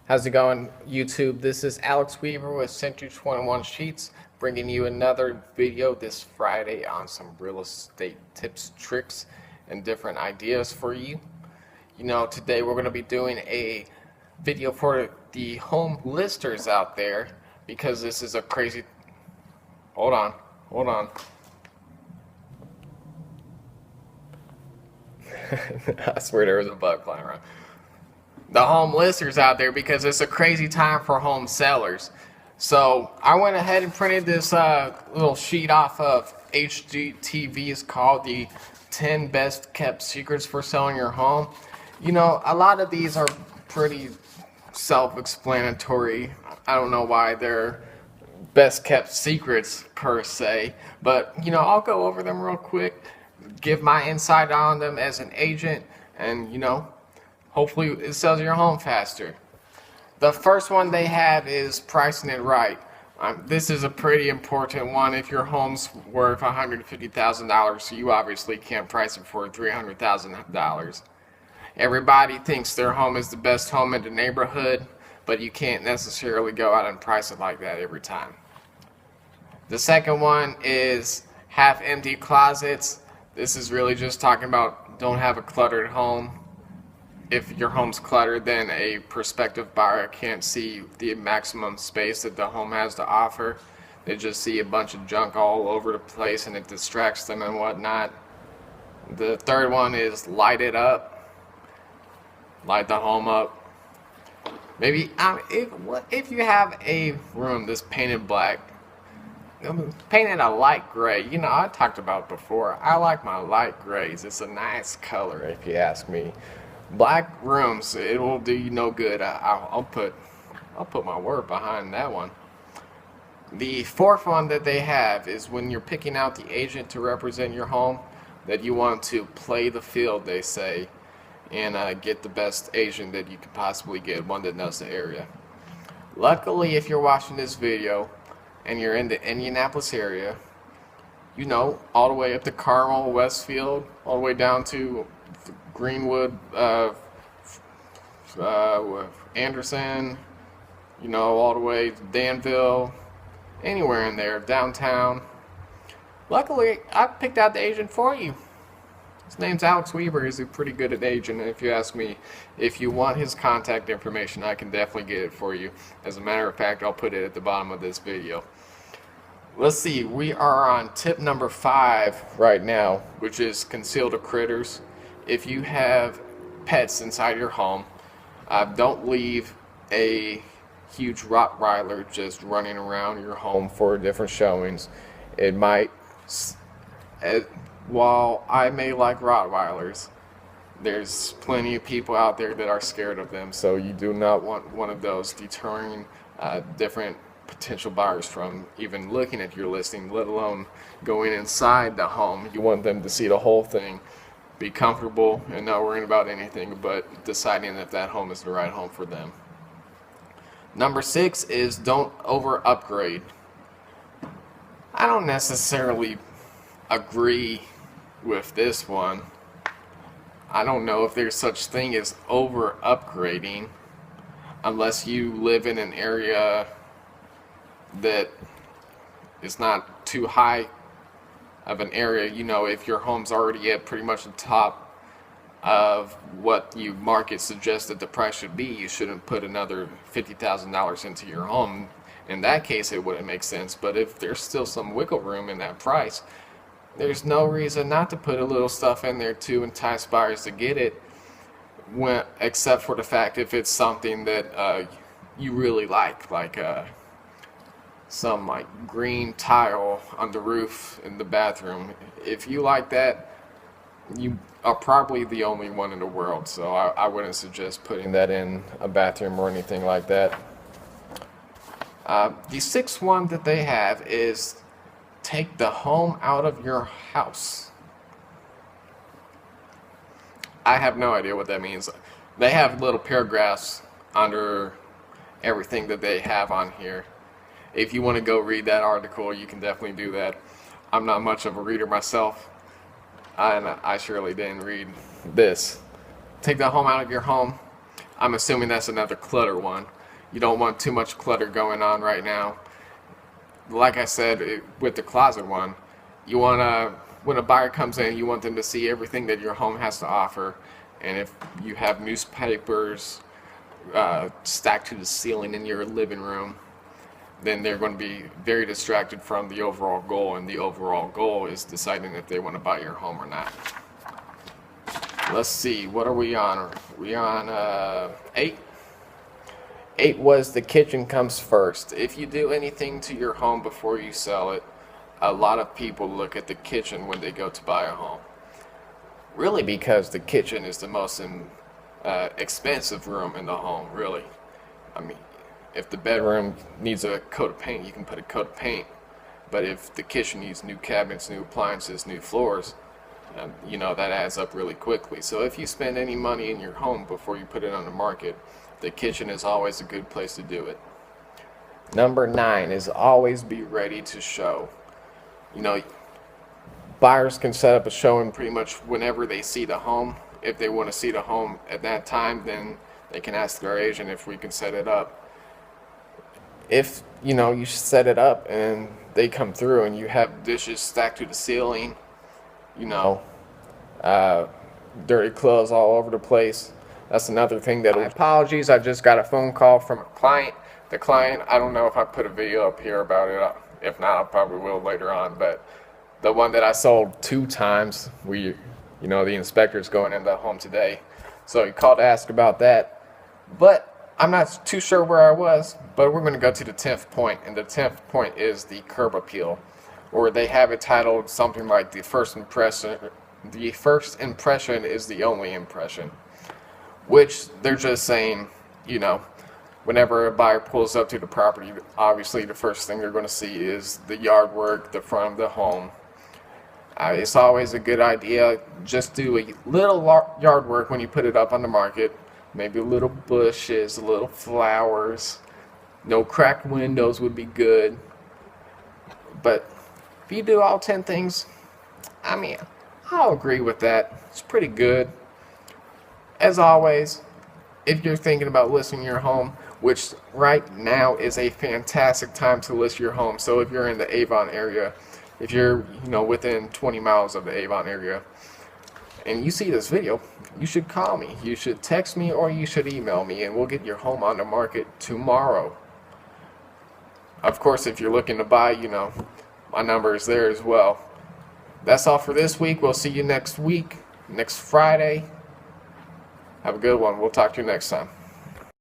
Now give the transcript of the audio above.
How's it going, YouTube? This is Alex Weaver with Century 21 Scheetz, bringing you another video this Friday on some real estate tips, tricks, and different ideas for you. Today we're going to be doing a video for the home listers out there because this is a crazy... Hold on. I swear there was a bug flying around. The home listers out there because it's a crazy time for home sellers. So I went ahead and printed this little sheet off of HGTV. It's called the 10 Best Kept Secrets for Selling Your Home. A lot of these are pretty self-explanatory. I don't know why they're best kept secrets per se, but I'll go over them real quick, give my insight on them as an agent, and hopefully it sells your home faster. The first one they have is pricing it right. This is a pretty important one. If your home's worth $150,000, so you obviously can't price it for $300,000. Everybody thinks their home is the best home in the neighborhood, but you can't necessarily go out and price it like that every time. The second one is half empty closets. This is really just talking about don't have a cluttered home. If your home's cluttered, then a prospective buyer can't see the maximum space that the home has to offer. They just see a bunch of junk all over the place and it distracts them and whatnot. The third one is light it up. Light the home up. Maybe if you have a room that's painted black, paint it a light gray. I talked about before, I like my light grays. It's a nice color if you ask me. Black rooms, it will do you no good. I'll put my word behind that one. The fourth one that they have is when you're picking out the agent to represent your home, that you want to play the field, they say, and get the best agent that you could possibly get, one that knows the area. Luckily, if you're watching this video and you're in the Indianapolis area, all the way up to Carmel, Westfield, all the way down to Greenwood, Anderson, all the way to Danville, anywhere in there, downtown. Luckily, I picked out the agent for you. His name's Alex Weaver. He's a pretty good at agent, and if you ask me, if you want his contact information, I can definitely get it for you. As a matter of fact, I'll put it at the bottom of this video. Let's see, we are on tip number 5 right now, which is conceal the critters. If you have pets inside your home, don't leave a huge Rottweiler just running around your home for different showings. It might, while I may like Rottweilers, there's plenty of people out there that are scared of them, so you do not want one of those deterring different potential buyers from even looking at your listing, let alone going inside the home. You want them to see the whole thing, be comfortable, and not worrying about anything but deciding if that home is the right home for them. Number 6 is don't over upgrade. I don't necessarily agree with this one. I don't know if there's such thing as over upgrading unless you live in an area that is not too high of an area. If your home's already at pretty much the top of what you market suggests that the price should be, you shouldn't put another $50,000 into your home. In that case, it wouldn't make sense. But if there's still some wiggle room in that price, there's no reason not to put a little stuff in there to entice buyers to get it, except for the fact if it's something that you really like some green tile on the roof in the bathroom. If you like that, you are probably the only one in the world, so I wouldn't suggest putting that in a bathroom or anything like that. The 6th one that they have is take the home out of your house. I have no idea what that means. They have little paragraphs under everything that they have on here. If you want to go read that article, you can definitely do that. I'm not much of a reader myself, and I surely didn't read this. Take the home out of your home. I'm assuming that's another clutter one. You don't want too much clutter going on right now. Like I said, with the closet one, you want to, when a buyer comes in, you want them to see everything that your home has to offer. And if you have newspapers stacked to the ceiling in your living room, then they're going to be very distracted from the overall goal, and the overall goal is deciding if they want to buy your home or not. Let's see, what are we on? Are we on 8? 8 was the kitchen comes first. If you do anything to your home before you sell it, a lot of people look at the kitchen when they go to buy a home. Really, because the kitchen is the most expensive room in the home, really. I mean, if the bedroom needs a coat of paint, you can put a coat of paint. But if the kitchen needs new cabinets, new appliances, new floors, that adds up really quickly. So if you spend any money in your home before you put it on the market, the kitchen is always a good place to do it. Number 9 is always be ready to show. Buyers can set up a showing pretty much whenever they see the home. If they want to see the home at that time, then they can ask their agent if we can set it up. If you set it up and they come through and you have dishes stacked to the ceiling, dirty clothes all over the place, that's another thing that. Apologies, I just got a phone call from a client. The client, I don't know if I put a video up here about it. If not, I probably will later on. But the one that I sold 2 times, the inspector's going in the home today. So he called to ask about that. But I'm not too sure where I was. But we're going to go to the 10th point. And the 10th point is the curb appeal, or they have it titled something like the first impression is the only impression. Which they're just saying, whenever a buyer pulls up to the property, obviously the first thing they're going to see is the yard work, the front of the home. It's always a good idea, just do a little yard work when you put it up on the market. Maybe little bushes, little flowers. No cracked windows would be good. But if you do all 10 things, I'll agree with that. It's pretty good. As always, if you're thinking about listing your home, which right now is a fantastic time to list your home. So if you're in the Avon area, if you're within 20 miles of the Avon area, and you see this video, you should call me, you should text me, or you should email me, and we'll get your home on the market tomorrow. Of course, if you're looking to buy, my number is there as well. That's all for this week. We'll see you next week, next Friday. Have a good one. We'll talk to you next time.